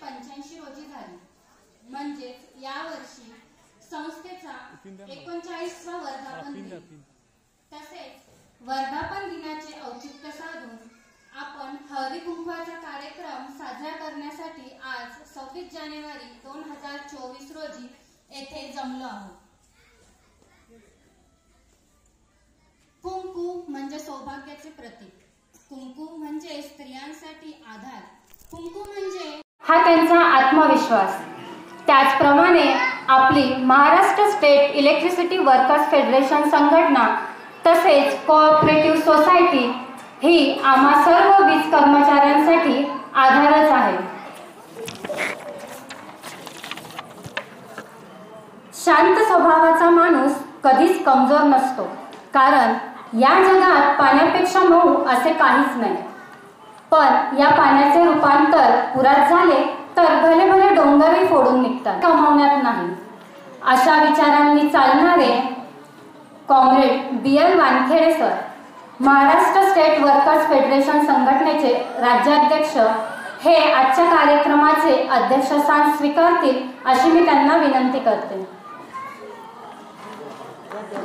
1985 रोजी झाली. म्हणजेच या वर्षी संस्थेचा 39वा वर्धापन दिन. तसेच वर्धापन दिनाचे औचित्य साधून आपण हळदी कुंकवाचा कार्यक्रम साजरा करण्यासाठी आज 26 जानेवारी 2024 रोजी येथे जमलो आहोत. कुंकू म्हणजे सौभाग्याचे प्रतीक. कुंकू म्हणजे स्त्रियांसाठी आधार. कुंकू म्हणजे हा त्यांचा आत्मविश्वास. त्याचप्रमाणे आपली Maharashtra state electricity workers federation संघटना तसेच कोऑपरेटिव्ह सोसायटी ही आम्हा सर्व वीज कर्मचाऱ्यांसाठी आधारच आहे. शांत स्वभावाचा माणूस कधीच कमजोर नसतो, कारण या जगात पाण्यापेक्षा मऊ असे काहीच नाही. पण या पाण्याचे रूपांतर पुरात झाले तर भले भले डोंगरही फोडून निघतात, कमावण्यात नाही. अशा विचारांनी चालणारे comrade BL Wankhede sir, Maharashtra state workers federation संघटनेचे राज्याध्यक्ष, हे आजच्या कार्यक्रमाचे अध्यक्षस्थान स्वीकारतील अशी मी त्यांना विनंती करते.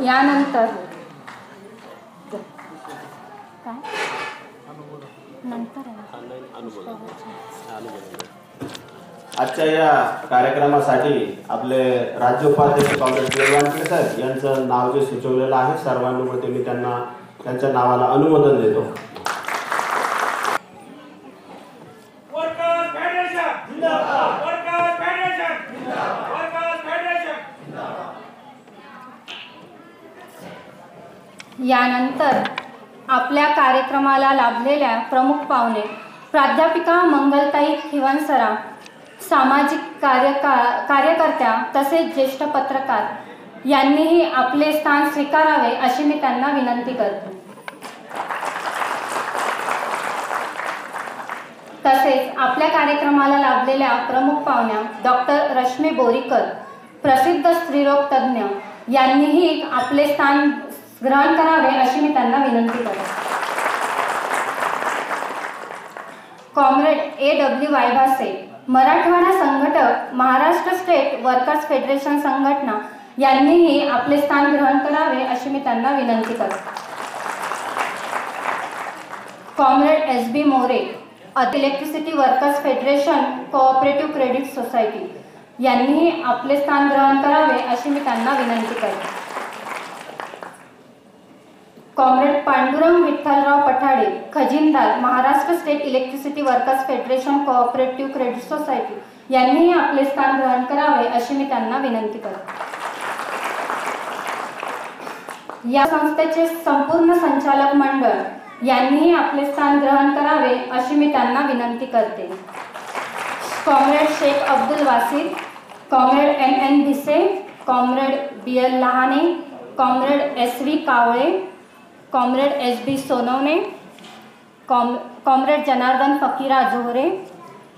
यानंतर आजच्या या कार्यक्रमासाठी आपले राज्य उपाध्यक्ष कॉम्रेड BL वानखेडे सर यांचं नाव जे सुचवलेलं आहे, सर्वांनुमते मी त्यांना त्यांच्या नावाला अनुमोदन देतो. यानंतर आपल्या कार्यक्रमाला लाभलेल्या प्रमुख पाहुणे प्राध्यापिका मंगलताई खिवनसरा, सामाजिक कार्यकर्त्या तसेच ज्येष्ठ पत्रकार यांनीही आपले स्थान स्वीकारावे अशी मी त्यांना विनंती करते. तसेच आपल्या कार्यक्रमाला लाभलेल्या प्रमुख पाहुण्या डॉक्टर रश्मी बोरीकर, प्रसिद्ध स्त्रीरोग तज्ज्ञ यांनीही आपले स्थान ग्रहण करावे अशी मी त्यांना विनंती करते. कॉम्रेड AW वायभासे, मराठवाडा संघटक, महाराष्ट्र स्टेट वर्कर्स फेडरेशन संघटना यांनीही आपले स्थान ग्रहण करावे अशी मी त्यांना विनंती करते. Comrade SB More, electricity workers federation cooperative credit society यांनीही आपले स्थान ग्रहण करावे अशी मी त्यांना विनंती करते. कॉम्रेड पांडुरंग विठ्ठलराव पठाडे, खजिनदार, Maharashtra state electricity workers federation cooperative credit society यांनीही आपले स्थान ग्रहण करावे अशी मी त्यांना विनंती करते. या संस्थेचे संपूर्ण संचालक मंडळ यांनीही आपले स्थान ग्रहण करावे अशी मी त्यांना विनंती करते. Comrade Shaikh Abdul Wasid, comrade NN Bhise, comrade BL Lahane, comrade SV Kawale, comrade SB Sonawane, comrade Janardan Fakira Johare,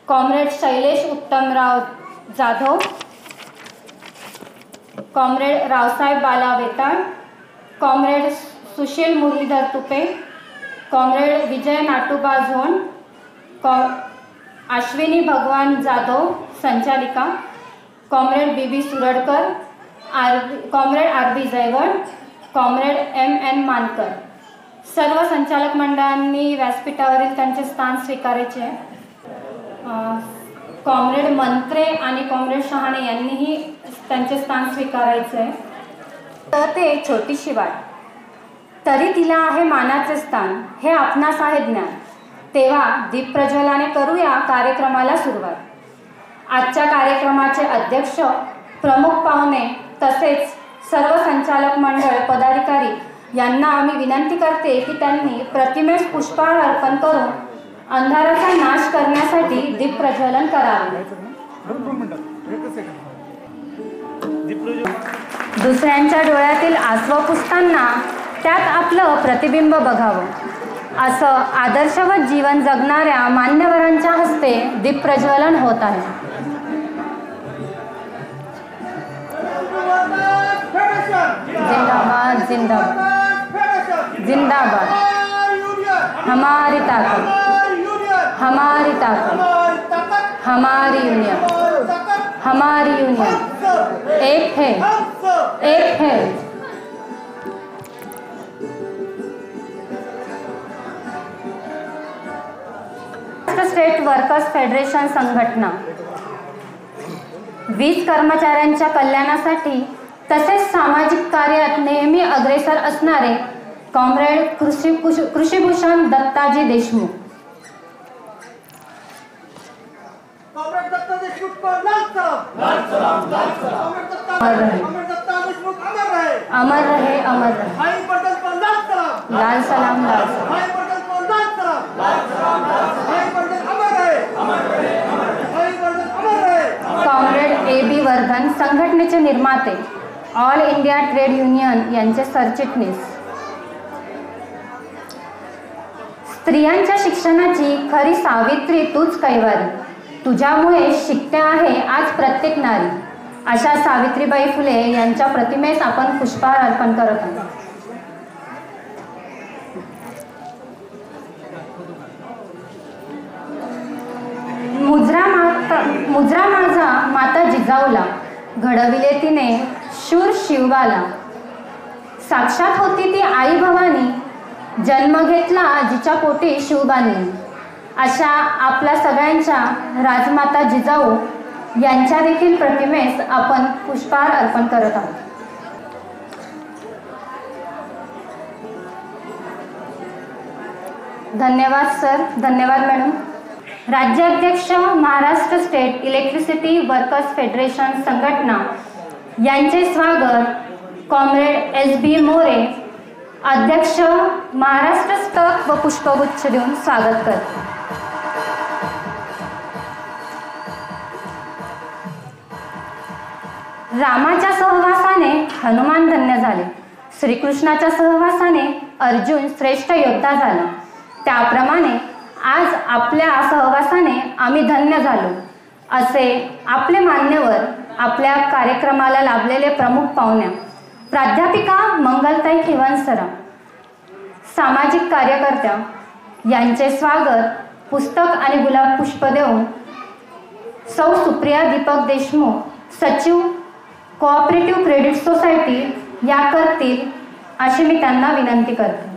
comrade Shailesh Uttamrao Jadhav, comrade Raosaheb Bala Vetal, comrade Sushil Muralidhar Tupe, comrade Vijay Natuba Zone, Ashwini Bhagwan Jadhav संचालिका, comrade BB Suradkar, comrade RB Jaywad, comrade MN Mankar. सर्व संचालक मंडळांनी व्यासपीठावरील त्यांचे स्थान स्वीकारायचे. कॉम्रेड मंत्रे आणि कॉम्रेड शहाणे यांनीही त्यांचे स्थान स्वीकारायचे. तर ते छोटीशी वाट, तरी तिला आहे मानाचे स्थान, हे आपणास आहे ज्ञान. तेव्हा दीप प्रज्वलाने करूया कार्यक्रमाला सुरुवात. आजच्या कार्यक्रमाचे अध्यक्ष, प्रमुख पाहुणे तसेच सर्व संचालक मंडळ पदाधिकारी यांना आम्ही विनंती करते की त्यांनी प्रतिमेस पुष्पहार अर्पण करून अंधाराचा नाश करण्यासाठी दीप प्रज्वलन करावे. दुसऱ्यांच्या डोळ्यातील आसवा पुसताना त्यात आपलं प्रतिबिंब बघावं, असं आदर्शवत जीवन जगणाऱ्या मान्यवरांच्या हस्ते दीप प्रज्वलन होत आहे. जिंदाबाद जिंदाबाद जिंदाबाद. हमारी ताकत, हमारी ताकत. हमारी यूनियन, हमारी यूनियन, एक है, एक है। स्टेट वर्कर्स फेडरेशन संघटना वीज कर्मचाऱ्यांच्या कल्याणासाठी तसेच सामाजिक कार्यात नेहमी अग्रेसर असणारे कॉम्रेड कृषीभूषण दत्ताजी देशमुख। कॉम्रेड दत्ता देशमुख को लाल सलाम, लाल सलाम, लाल सलाम। कॉम्रेड दत्ता देशमुख अमर रहे, अमर रहे, अमर रहे। भाई पटेल को लाल सलाम, लाल सलाम, लाल सलाम। भाई पटेल को लाल सलाम, लाल सलाम, लाल सलाम। भाई पटेल अमर रहे, अमर रहे, अमर रहे। भाई पटेल अमर रहे। कॉम्रेड AB वर्धन संघटनेचे निर्माते, ऑल इंडिया ट्रेड युनियन यांचे सरचिटणीस। स्त्रियांच्या शिक्षणाची खरी सावित्री तूच कैवारी, तुझ्यामुळे शिकते आहे आज प्रत्येक नारी। अशा सावित्रीबाई फुले यांच्या प्रतिमेस आपण पुष्पहार अर्पण करत आहोत। मुजरा माझा माता जिजाऊला, घडविले तिने शूर शिवबाला। साक्षात होती ती आई भवानी, जन्म घेतला जिच्या पोटी शिवबांनी। अशा आपल्या सगळ्यांच्या राजमाता जिजाऊ यांच्या देखील प्रतिमेस आपण पुष्पहार अर्पण करत आहोत। धन्यवाद सर, धन्यवाद मॅडम। राज्याध्यक्ष Maharashtra state electricity workers federation संघटना यांचे स्वागत कॉम्रेड SB मोरे अध्यक्ष महाराष्ट्र स्टक व पुष्पगुच्छ देऊन स्वागत करते। रामाच्या सहवासाने हनुमान धन्य झाले, श्रीकृष्णाच्या सहवासाने अर्जुन श्रेष्ठ योद्धा झाला। त्याप्रमाणे आज आपल्या सहवासाने आम्ही धन्य झालो, असे आपले मान्यवर, आपल्या कार्यक्रमाला लाभलेले प्रमुख पाहुण्या प्राध्यापिका मंगलताई खिवणसरा, सामाजिक कार्यकर्त्या यांचे स्वागत पुस्तक आणि गुलाब पुष्प देऊन सौ सुप्रिया दीपक देशमुख, सचिव कोऑपरेटिव्ह क्रेडिट सोसायटी या करतील अशी मी त्यांना विनंती करते।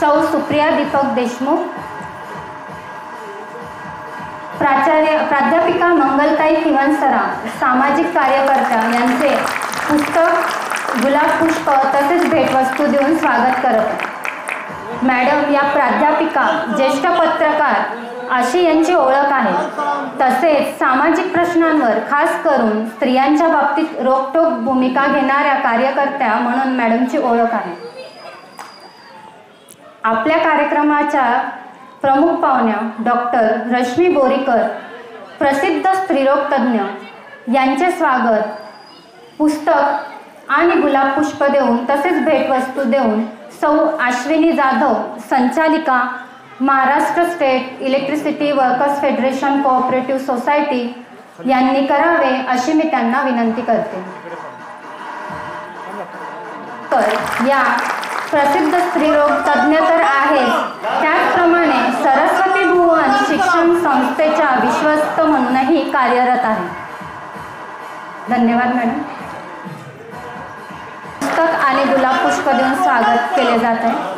सौ सुप्रिया दीपक देशमुख, प्राध्यापिका मंगलताई खिवणसरा, सामाजिक कार्यकर्त्या यांचे पुस्तक गुलाब पुष्प तसेच भेटवस्तू देऊन स्वागत करत। मॅडम या प्राध्यापिका, ज्येष्ठ पत्रकार अशी यांची ओळख आहे। तसेच सामाजिक प्रश्नांवर खास करून स्त्रियांच्या बाबतीत रोखठोक भूमिका घेणाऱ्या कार्यकर्त्या म्हणून मॅडमची ओळख आहे। आपल्या कार्यक्रमाच्या प्रमुख पाहुण्या डॉक्टर रश्मी बोरीकर, प्रसिद्ध स्त्रीरोग तज्ज्ञ यांचे स्वागत पुस्तक आणि गुलाब पुष्प देऊन तसेच भेटवस्तू देऊन सौ अश्विनी जाधव, संचालिका Maharashtra state electricity workers federation cooperative society यांनी करावे अशी मी त्यांना विनंती करते। तर या प्रसिद्ध स्त्रीरोग तज्ज्ञ तर आहेत, त्याचप्रमाणे सरस्वती भुवन शिक्षण संस्थेच्या विश्वस्त म्हणूनही कार्यरत आहे। धन्यवाद मॅडम। पुस्तक आणि गुलाब पुष्प देऊन स्वागत केले जात आहे।